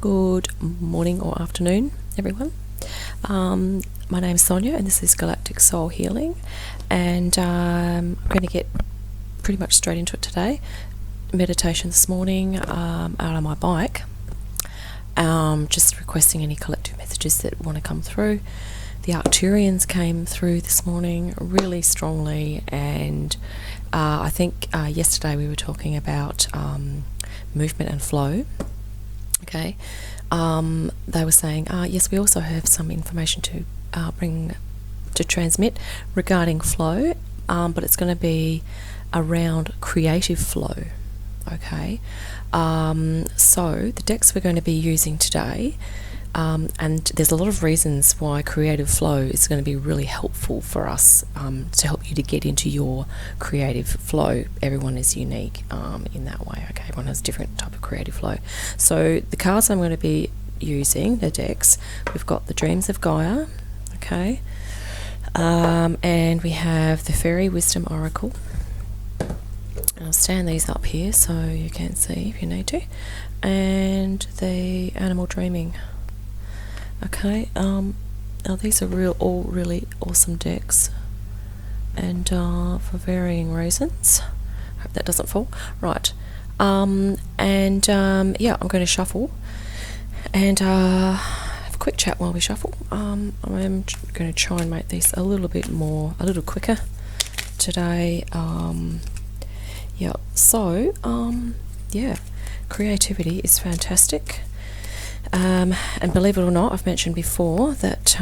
Good morning or afternoon, everyone. My name is Sonia, and this is Galactic Soul Healing, and I'm going to get pretty much straight into it today. Meditation this morning out on my bike. Just requesting any collective messages that want to come through. The Arcturians came through this morning really strongly, and I think yesterday we were talking about movement and flow. Okay, they were saying, yes, we also have some information to transmit regarding flow, but it's going to be around creative flow. Okay, so the decks we're going to be using today, and there's a lot of reasons why creative flow is going to be really helpful for us, to help you to get into your creative flow. Everyone is unique in that way. Okay, everyone has a different type of creative flow. So the cards I'm going to be using, the decks, we've got the Dreams of Gaia, okay, and we have the Fairy Wisdom Oracle. I'll stand these up here so you can see if you need to, and the Animal Dreaming. Okay, now these are all really awesome decks, and for varying reasons. Hope that doesn't fall. Right, yeah, I'm going to shuffle and have a quick chat while we shuffle. I'm going to try and make these a little quicker today. Yeah, so yeah, creativity is fantastic. And believe it or not, I've mentioned before that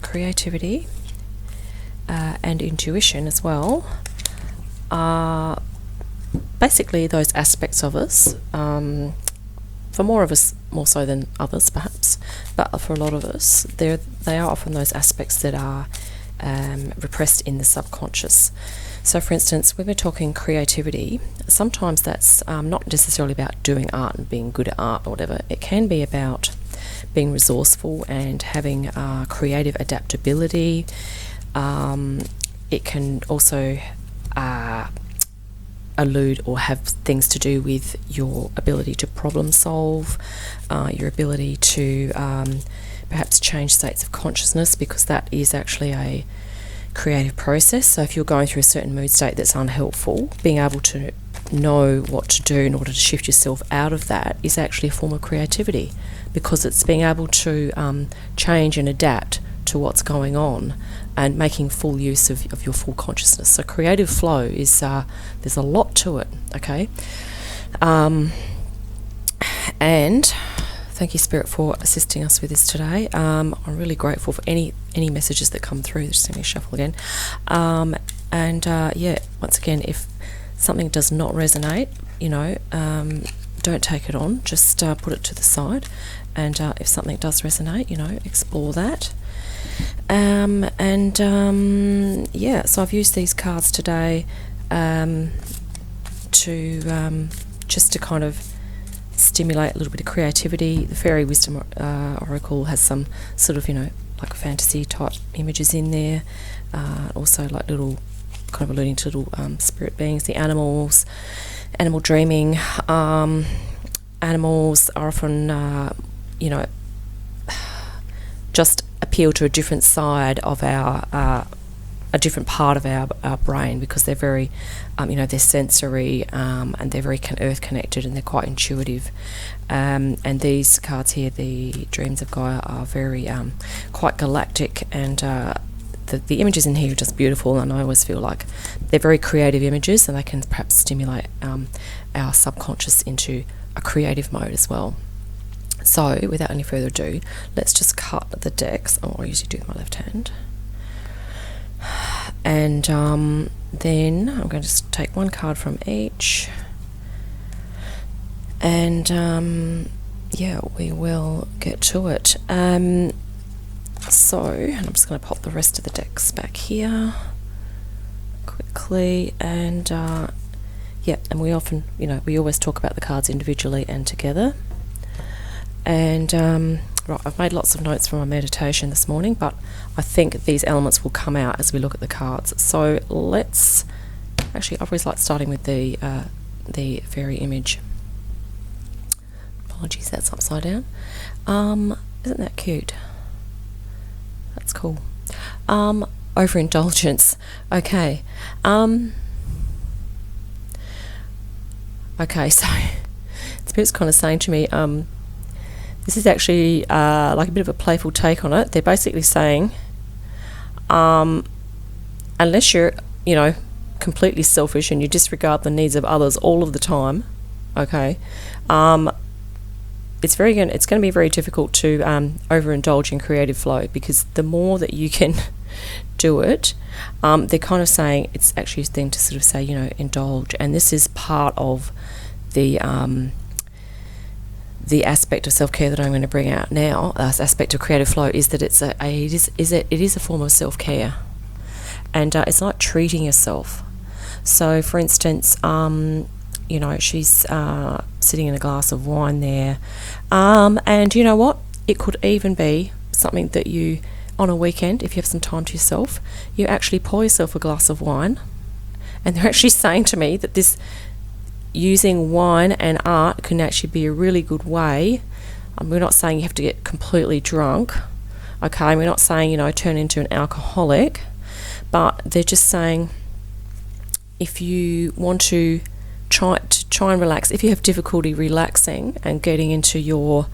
creativity and intuition as well are basically those aspects of us, for more of us more so than others perhaps, but for a lot of us they are often those aspects that are repressed in the subconscious. So for instance, when we're talking creativity, sometimes that's not necessarily about doing art and being good at art or whatever. It can be about being resourceful and having creative adaptability. It can also allude or have things to do with your ability to problem solve, your ability to perhaps change states of consciousness, because that is actually a creative process. So if you're going through a certain mood state that's unhelpful, being able to know what to do in order to shift yourself out of that is actually a form of creativity, because it's being able to change and adapt to what's going on and making full use of your full consciousness. So creative flow is there's a lot to it. Okay, and thank you, Spirit, for assisting us with this today. I'm really grateful for any messages that come through. Just let me shuffle again. Yeah, once again, if something does not resonate, don't take it on. Just put it to the side. And if something does resonate, explore that. Yeah, so I've used these cards today to just to kind of stimulate a little bit of creativity. The Fairy Wisdom Oracle has some sort of, like fantasy type images in there. Also like little, kind of alluding to little spirit beings. The animals, animal dreaming. Animals are often, just appeal to a different side of a different part of our brain, because they're very, they're sensory, and they're very earth connected, and they're quite intuitive. And these cards here, the Dreams of Gaia, are very quite galactic, and the images in here are just beautiful. And I always feel like they're very creative images, and they can perhaps stimulate our subconscious into a creative mode as well. So without any further ado, let's just cut the decks. I usually do with my left hand. And then I'm going to just take one card from each, and yeah, we will get to it. So, and I'm just going to pop the rest of the decks back here quickly, and yeah, and we often, we always talk about the cards individually and together. And right, I've made lots of notes from my meditation this morning, but I think these elements will come out as we look at the cards. So let's actually, I always like starting with the fairy image. Apologies, that's upside down. Isn't that cute? That's cool. Overindulgence. Okay. Okay, so Spirit's kind of saying to me, this is actually like a bit of a playful take on it. They're basically saying, unless you're, completely selfish and you disregard the needs of others all of the time, okay, it's going to be very difficult to overindulge in creative flow, because the more that you can do it, they're kind of saying it's actually a thing to sort of say, indulge. And this is part of the aspect of self-care that I'm going to bring out now. This aspect of creative flow is that it is a form of self-care, and it's like treating yourself. So, for instance, she's sitting in a glass of wine there, and you know what? It could even be something that you, on a weekend, if you have some time to yourself, you actually pour yourself a glass of wine. And they're actually saying to me that this using wine and art can actually be a really good way. We're not saying you have to get completely drunk, okay? We're not saying, turn into an alcoholic, but they're just saying if you want to try and relax, if you have difficulty relaxing and getting into your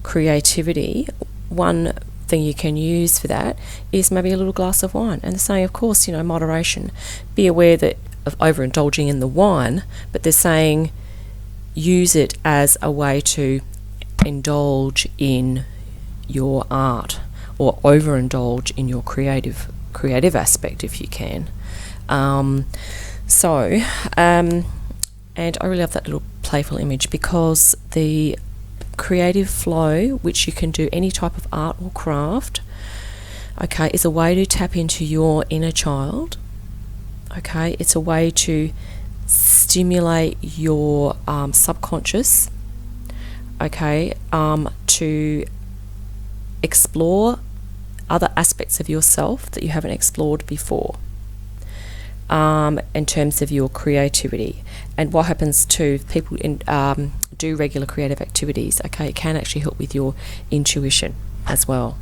creativity, one thing you can use for that is maybe a little glass of wine. And they're saying, of course, moderation. Be aware that of overindulging in the wine, but they're saying use it as a way to indulge in your art, or overindulge in your creative aspect if you can. And I really love that little playful image, because the creative flow, which you can do any type of art or craft, okay, is a way to tap into your inner child. Okay, it's a way to stimulate your subconscious, okay, to explore other aspects of yourself that you haven't explored before, in terms of your creativity. And what happens to people do regular creative activities, okay, it can actually help with your intuition as well.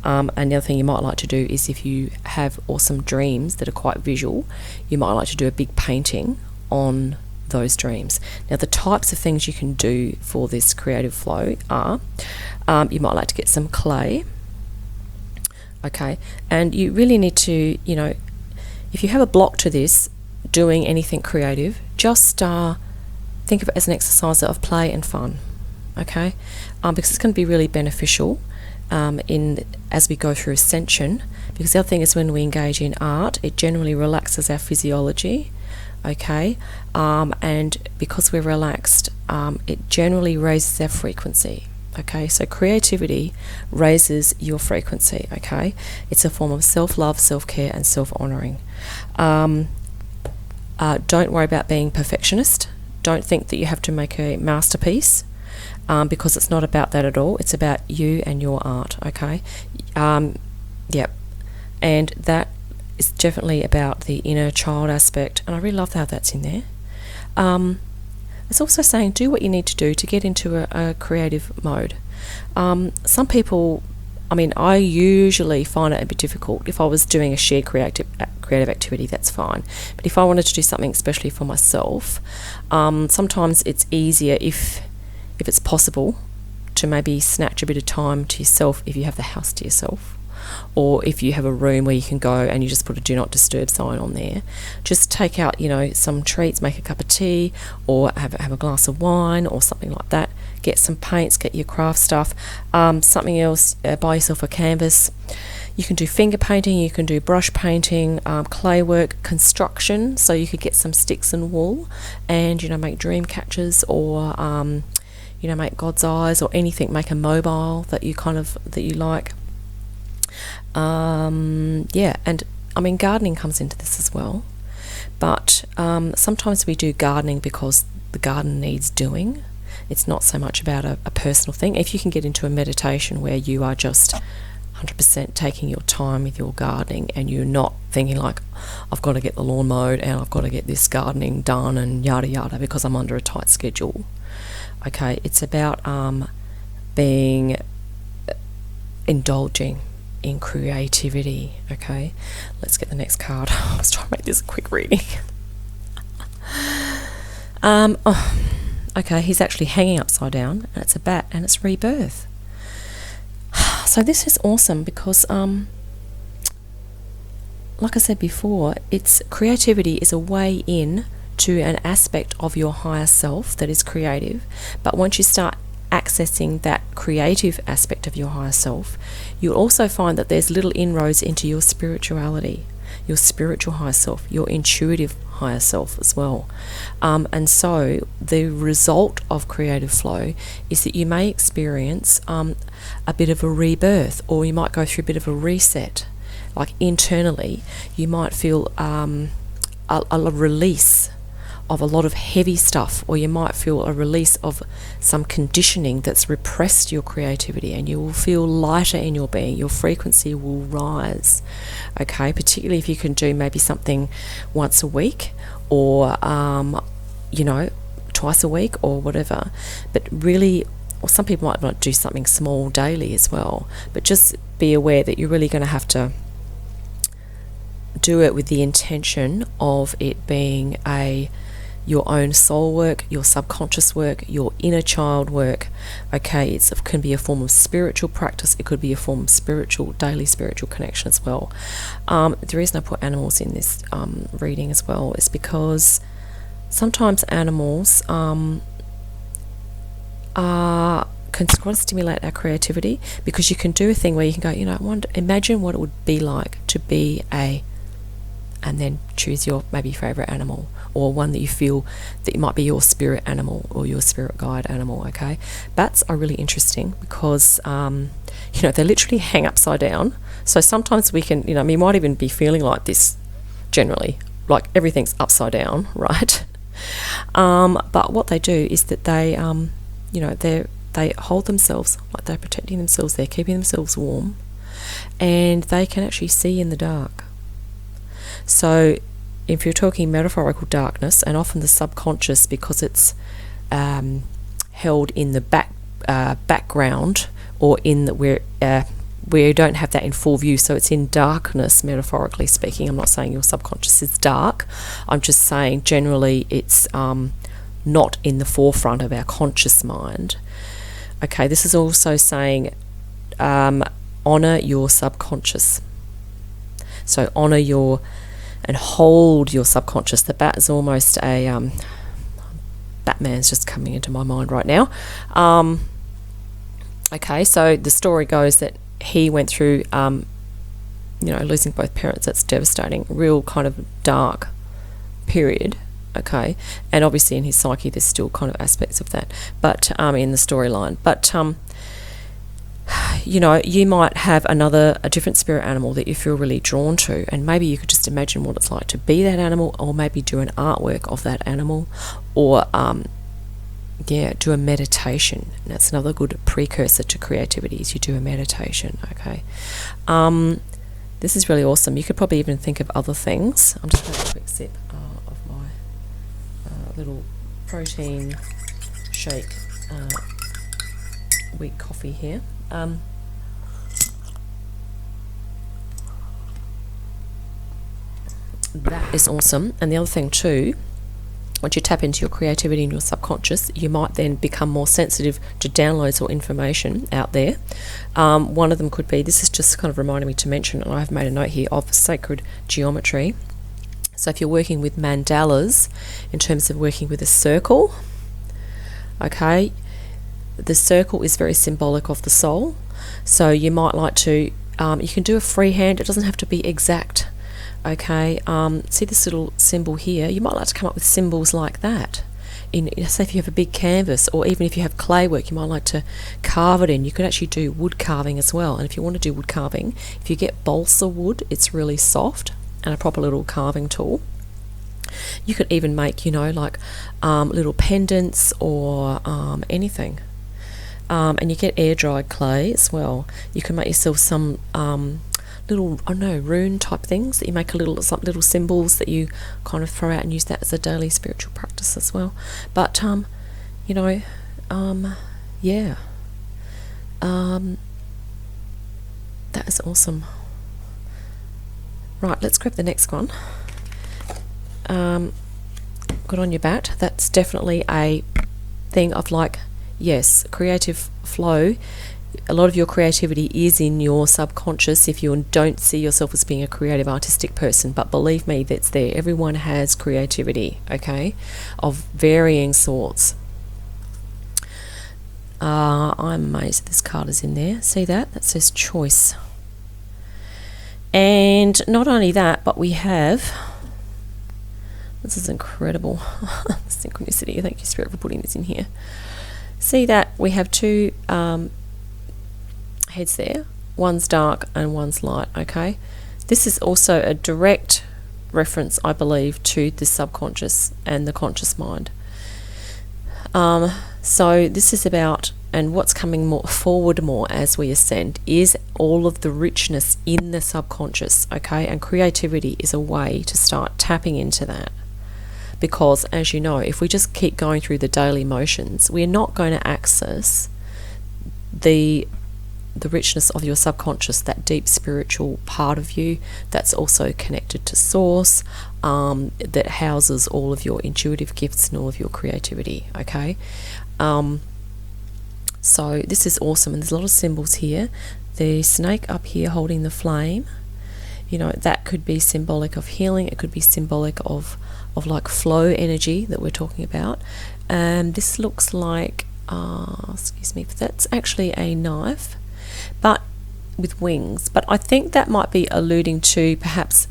And the other thing you might like to do is, if you have awesome dreams that are quite visual, you might like to do a big painting on those dreams. Now, the types of things you can do for this creative flow are, you might like to get some clay, okay, and you really need to, if you have a block to this, doing anything creative, just think of it as an exercise of play and fun, okay, because it's going to be really beneficial as we go through ascension. Because the other thing is, when we engage in art, it generally relaxes our physiology, okay, and because we're relaxed, it generally raises our frequency, okay. So creativity raises your frequency, okay. It's a form of self-love, self-care, and self-honouring. Don't worry about being perfectionist. Don't think that you have to make a masterpiece, because it's not about that at all. It's about you and your art, okay? Yep. And that is definitely about the inner child aspect, and I really love how that's in there. It's also saying do what you need to do to get into a creative mode. Some people, I usually find it a bit difficult. If I was doing a shared creative activity, that's fine. But if I wanted to do something especially for myself, sometimes it's easier if it's possible to maybe snatch a bit of time to yourself, if you have the house to yourself, or if you have a room where you can go and you just put a do not disturb sign on there. Just take out, some treats, make a cup of tea, or have a glass of wine or something like that. Get some paints, get your craft stuff. Something else, buy yourself a canvas. You can do finger painting, you can do brush painting, clay work, construction. So you could get some sticks and wool and, make dream catchers, or make God's eyes or anything. Make a mobile that you like. And gardening comes into this as well. But sometimes we do gardening because the garden needs doing. It's not so much about a personal thing. If you can get into a meditation where you are just 100% taking your time with your gardening, and you're not thinking like, I've got to get the lawn mowed and I've got to get this gardening done and yada yada because I'm under a tight schedule. Okay, it's about being indulging in creativity. Okay, let's get the next card. I was trying to make this a quick reading. Okay, he's actually hanging upside down, and it's a bat, and it's rebirth. So this is awesome because, like I said before, it's creativity is a way in to an aspect of your higher self that is creative. But once you start accessing that creative aspect of your higher self, you'll also find that there's little inroads into your spirituality, your spiritual higher self, your intuitive higher self as well. And so the result of creative flow is that you may experience a bit of a rebirth, or you might go through a bit of a reset. Like internally, you might feel a release of a lot of heavy stuff, or you might feel a release of some conditioning that's repressed your creativity, and you will feel lighter in your being. Your frequency will rise. Okay, particularly if you can do maybe something once a week, or twice a week, or whatever. But really, or some people might not do something small daily as well. But just be aware that you're really going to have to do it with the intention of it being your own soul work, your subconscious work, your inner child work. Okay, it can be a form of spiritual practice. It could be a form of daily spiritual connection as well. The reason I put animals in this reading as well is because sometimes animals can quite stimulate our creativity, because you can do a thing where you can go, imagine what it would be like to be and then choose your maybe favourite animal, or one that you feel that might be your spirit animal or your spirit guide animal. Okay, bats are really interesting because they literally hang upside down. So sometimes we can, we might even be feeling like this generally, like everything's upside down, right? But what they do is that they they hold themselves, like they're protecting themselves, they're keeping themselves warm, and they can actually see in the dark. So if you're talking metaphorical darkness, and often the subconscious, because it's held in the background, or in where you don't have that in full view, so it's in darkness, metaphorically speaking. I'm not saying your subconscious is dark. I'm just saying generally it's not in the forefront of our conscious mind. Okay, this is also saying honor your subconscious. So honor and hold your subconscious. The bat is almost a Batman's just coming into my mind right now. Okay, so the story goes that he went through losing both parents. That's devastating, real kind of dark period. Okay, and obviously in his psyche there's still kind of aspects of that, but in the storyline. But you might have a different spirit animal that you feel really drawn to, and maybe you could just imagine what it's like to be that animal, or maybe do an artwork of that animal, or do a meditation. And that's another good precursor to creativity, is you do a meditation. Okay, this is really awesome. You could probably even think of other things. I'm just going to have a quick sip of my little protein shake wheat coffee here. That is awesome. And the other thing too, once you tap into your creativity and your subconscious, you might then become more sensitive to downloads or information out there. One of them could be, this is just kind of reminding me to mention, and I've made a note here, of sacred geometry. So if you're working with mandalas, in terms of working with a circle, okay, the circle is very symbolic of the soul. So you might like to, you can do a freehand, it doesn't have to be exact. Okay, see this little symbol here? You might like to come up with symbols like that. Say if you have a big canvas, or even if you have clay work, you might like to carve it in. You could actually do wood carving as well. And if you want to do wood carving, if you get balsa wood, it's really soft, and a proper little carving tool. You could even make, little pendants or anything. And you get air-dried clay as well. You can make yourself some little, rune type things that you make some little symbols that you kind of throw out and use that as a daily spiritual practice as well. But yeah. That is awesome. Right, let's grab the next one. Good on your bat. That's definitely a thing of like, yes, creative flow. A lot of your creativity is in your subconscious if you don't see yourself as being a creative artistic person, but believe me, that's there. Everyone has creativity, okay, of varying sorts. I'm amazed this card is in there. See that? That says choice. And not only that, but we have, this is incredible, synchronicity. Thank you, Spirit, for putting this in here. See that? We have two heads there. One's dark and one's light, okay? This is also a direct reference, I believe, to the subconscious and the conscious mind. So this is about, and what's coming forward more as we ascend is all of the richness in the subconscious, okay? And creativity is a way to start tapping into that. Because, as you know, if we just keep going through the daily motions, we're not going to access the richness of your subconscious, that deep spiritual part of you that's also connected to source, that houses all of your intuitive gifts and all of your creativity, okay? So this is awesome, and there's a lot of symbols here. The snake up here holding the flame, you know, that could be symbolic of healing. It could be symbolic of like flow energy that we're talking about. This looks like, excuse me, that's actually a knife, but with wings. But I think that might be alluding to perhaps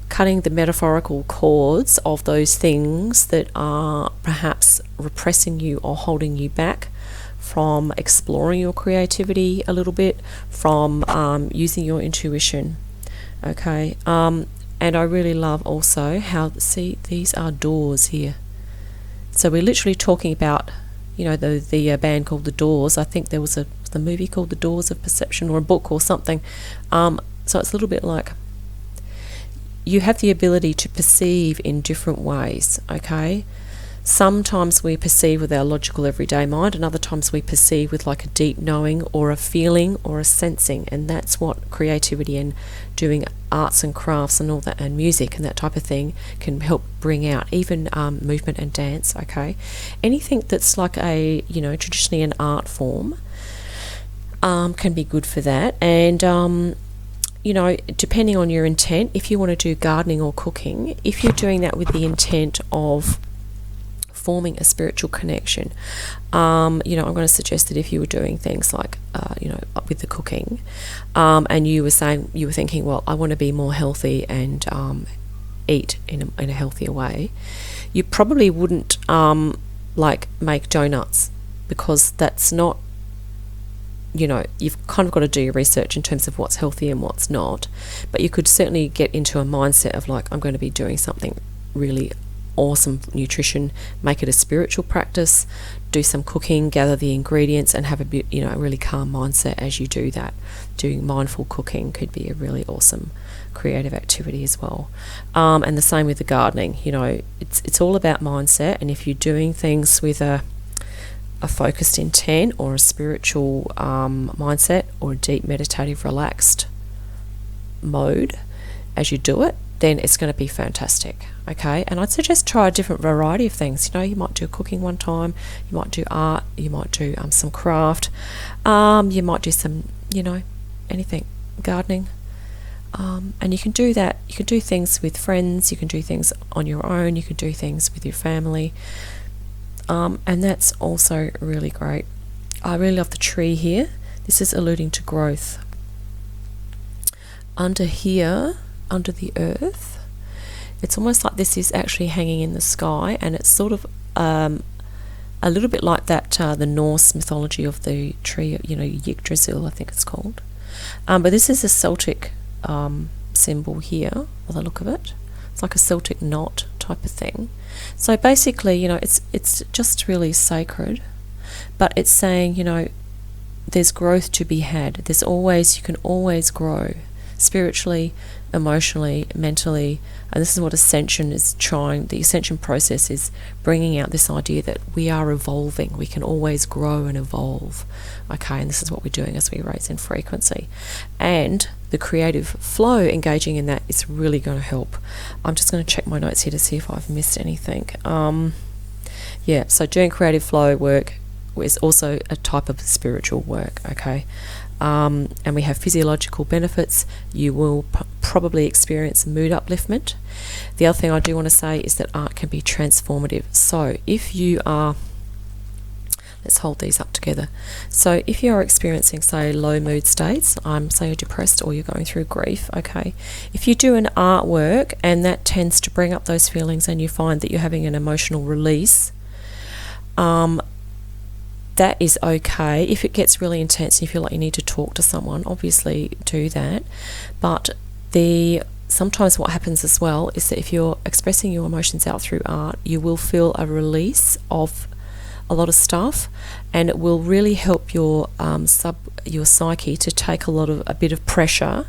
cutting the metaphorical cords of those things that are perhaps repressing you or holding you back from exploring your creativity a little bit, from using your intuition, okay? And I really love also how, see, these are doors here. So we're literally talking about, you know, the band called The Doors. I think there was the movie called The Doors of Perception, or a book or something. So it's a little bit like you have the ability to perceive in different ways, okay? Sometimes we perceive with our logical everyday mind, and other times we perceive with like a deep knowing or a feeling or a sensing, and that's what creativity and doing arts and crafts and all that, and music and that type of thing can help bring out. Even movement and dance, okay? Anything that's like a, you know, traditionally an art form can be good for that. And you know, depending on your intent, if you want to do gardening or cooking, if you're doing that with the intent of forming a spiritual connection, you know, I'm going to suggest that if you were doing things like, you know, with the cooking, and you were thinking, well, I want to be more healthy and eat in a healthier way, you probably wouldn't like make donuts, because that's not, you know, you've kind of got to do your research in terms of what's healthy and what's not. But you could certainly get into a mindset of like, I'm going to be doing something really awesome nutrition, make it a spiritual practice, do some cooking, gather the ingredients, and have a bit, you know, a really calm mindset as you do that. Doing mindful cooking could be a really awesome creative activity as well. And the same with the gardening. You know, it's all about mindset, and if you're doing things with a focused intent or a spiritual mindset or a deep meditative relaxed mode as you do it, then it's going to be fantastic, okay? And I'd suggest try a different variety of things. You know, you might do cooking one time, you might do art, you might do some craft, you might do some, you know, anything, gardening. And you can do that. You can do things with friends, you can do things on your own, you can do things with your family. And that's also really great. I really love the tree here. This is alluding to growth. Under here, under the earth, it's almost like this is actually hanging in the sky, and it's sort of a little bit like that, the Norse mythology of the tree, you know, Yggdrasil, I think it's called. But this is a Celtic symbol here, by the look of it. It's like a Celtic knot type of thing. So basically, you know, it's just really sacred, but it's saying, you know, there's growth to be had. You can always grow. spiritually, emotionally, mentally. And this is what ascension is trying. The ascension process is bringing out this idea that we are evolving. We can always grow and evolve. Okay, and this is what we're doing as we raise in frequency. And the creative flow, engaging in that, is really going to help. I'm just going to check my notes here to see if I've missed anything. So doing creative flow work is also a type of spiritual work, okay? And we have physiological benefits. You will probably experience mood upliftment. The other thing I do want to say is that art can be transformative. So if you are, let's hold these up together. So if you are experiencing, say, low mood states, say you're depressed or you're going through grief, okay, if you do an artwork and that tends to bring up those feelings and you find that you're having an emotional release, that is okay. If it gets really intense and you feel like you need to talk to someone, obviously do that. But sometimes what happens as well is that if you're expressing your emotions out through art, you will feel a release of a lot of stuff, and it will really help your psyche to take a bit of pressure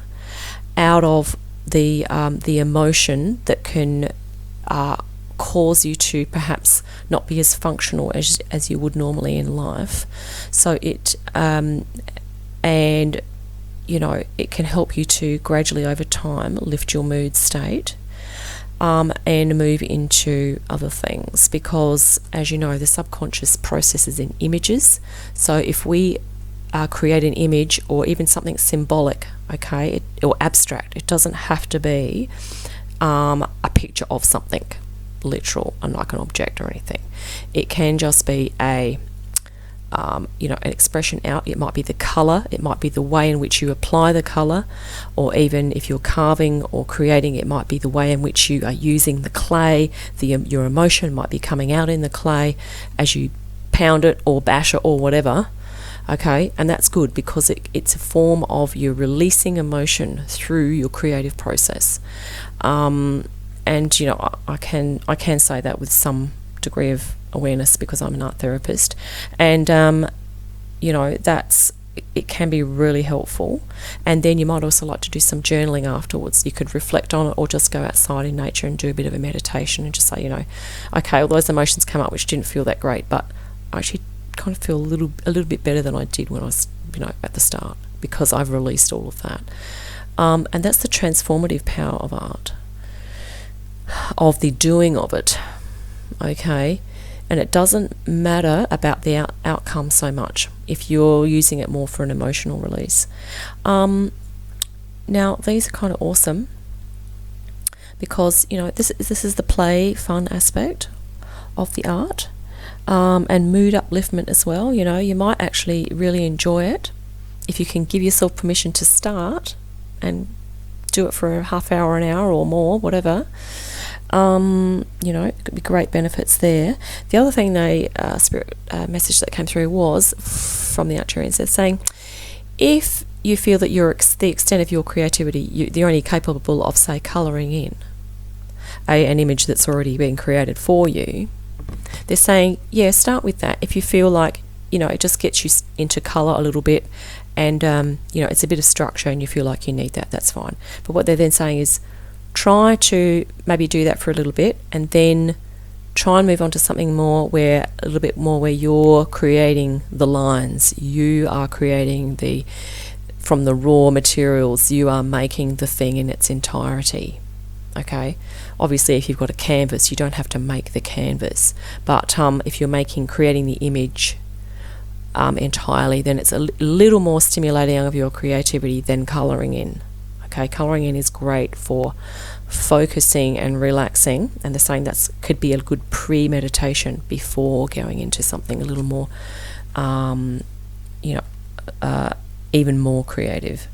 out of the emotion that can cause you to perhaps not be as functional as you would normally in life. So it it can help you to gradually over time lift your mood state and move into other things, because as you know, the subconscious processes in images. So if we create an image or even something symbolic, okay, or abstract, it doesn't have to be a picture of something literal and like an object or anything. It can just be an expression out. It might be the color, it might be the way in which you apply the color, or even if you're carving or creating, it might be the way in which you are using the clay. Your emotion might be coming out in the clay as you pound it or bash it or whatever. Okay, and that's good because it's a form of you releasing emotion through your creative process. And I can say that with some degree of awareness because I'm an art therapist, and it can be really helpful. And then you might also like to do some journaling afterwards. You could reflect on it, or just go outside in nature and do a bit of a meditation and just say, okay, all those emotions come up which didn't feel that great, but I actually kind of feel a little bit better than I did when I was at the start, because I've released all of that. And that's the transformative power of art, of the doing of it, okay? And it doesn't matter about the outcome so much if you're using it more for an emotional release. Now, these are kind of awesome because, this is the play, fun aspect of the art, and mood upliftment as well. You might actually really enjoy it if you can give yourself permission to start and do it for a half hour, an hour or more, whatever. It could be great benefits there. The other thing spirit message that came through was from the Arcturians. They're saying, if you feel that the extent of your creativity, you're only capable of, say, colouring in an image that's already been created for you, they're saying, start with that. If you feel like, it just gets you into colour a little bit, and it's a bit of structure and you feel like you need that, that's fine. But what they're then saying is, try to maybe do that for a little bit, and then try and move on to something a little bit more where you're creating the lines. You are creating from the raw materials, you are making the thing in its entirety. Okay, obviously if you've got a canvas, you don't have to make the canvas, but if you're creating the image entirely, then it's a little more stimulating of your creativity than colouring in. Okay, colouring in is great for focusing and relaxing, and they're saying that could be a good pre-meditation before going into something a little more, even more creative.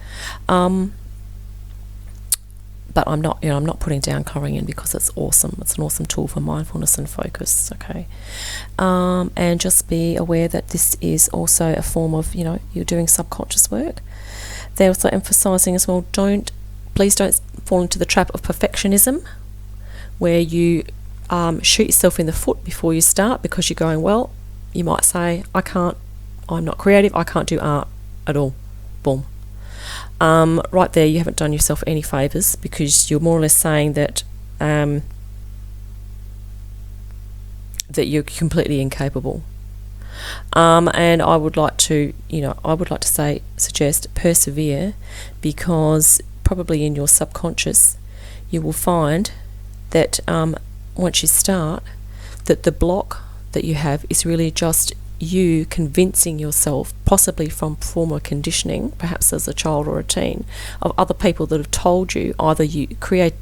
But I'm not putting down colouring in because it's awesome. It's an awesome tool for mindfulness and focus. Okay, and just be aware that this is also a form of you're doing subconscious work. They're also emphasising as well, please don't fall into the trap of perfectionism, where you shoot yourself in the foot before you start because you're going, well, you might say, I'm not creative, I can't do art at all. Boom. Right there, you haven't done yourself any favours, because you're more or less saying that that you're completely incapable. And I would like to, suggest persevere, because probably in your subconscious you will find that once you start, that the block that you have is really just you convincing yourself, possibly from former conditioning, perhaps as a child or a teen, of other people that have told you either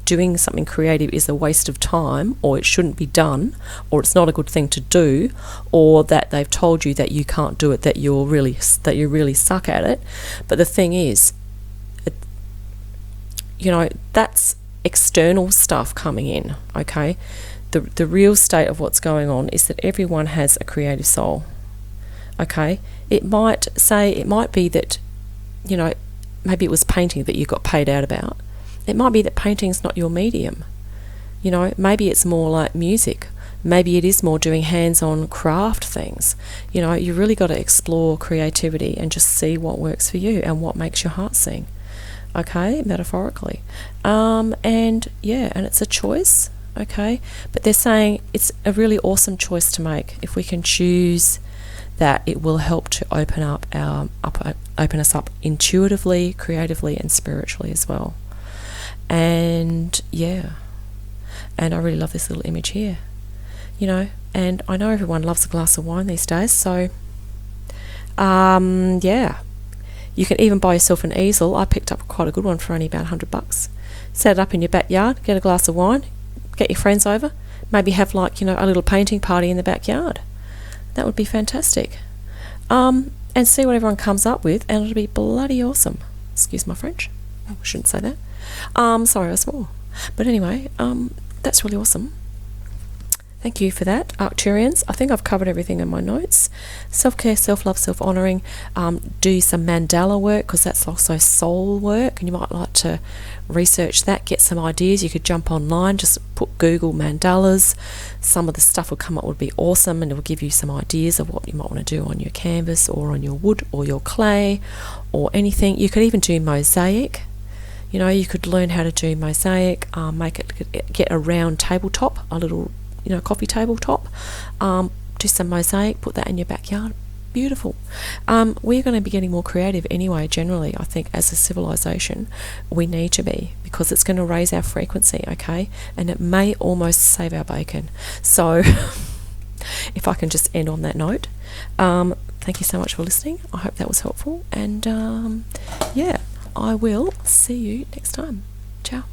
doing something creative is a waste of time, or it shouldn't be done, or it's not a good thing to do, or that they've told you that you can't do it, that you really suck at it. But the thing is, that's external stuff coming in, okay? The real state of what's going on is that everyone has a creative soul. Okay, it might be that, maybe it was painting that you got paid out about. It might be that painting's not your medium. Maybe it's more like music. Maybe it is more doing hands-on craft things. You really got to explore creativity and just see what works for you and what makes your heart sing. Okay, metaphorically. And it's a choice. Okay, but they're saying it's a really awesome choice to make. If we can choose that, it will help to open us up intuitively, creatively, and spiritually as well. And I really love this little image here, and I know everyone loves a glass of wine these days, so you can even buy yourself an easel. I picked up quite a good one for only about $100. Set it up in your backyard, get a glass of wine, get your friends over, maybe have a little painting party in the backyard. That would be fantastic. And see what everyone comes up with, and it'll be bloody awesome. Excuse my French. I shouldn't say that. Sorry, I swore. But anyway, that's really awesome. Thank you for that, Arcturians. I think I've covered everything in my notes. Self-care, self-love, self-honouring. Do some mandala work, because that's also soul work, and you might like to research that, get some ideas. You could jump online, just put Google mandalas. Some of the stuff will come up, would be awesome, and it will give you some ideas of what you might want to do on your canvas or on your wood or your clay or anything. You could even do mosaic. You could learn how to do mosaic, get a round tabletop, a little coffee tabletop, do some mosaic, put that in your backyard. Beautiful. We're going to be getting more creative anyway, generally. I think as a civilization we need to be, because it's going to raise our frequency, okay? And it may almost save our bacon. So if I can just end on that note, thank you so much for listening. I hope that was helpful, and I will see you next time. Ciao.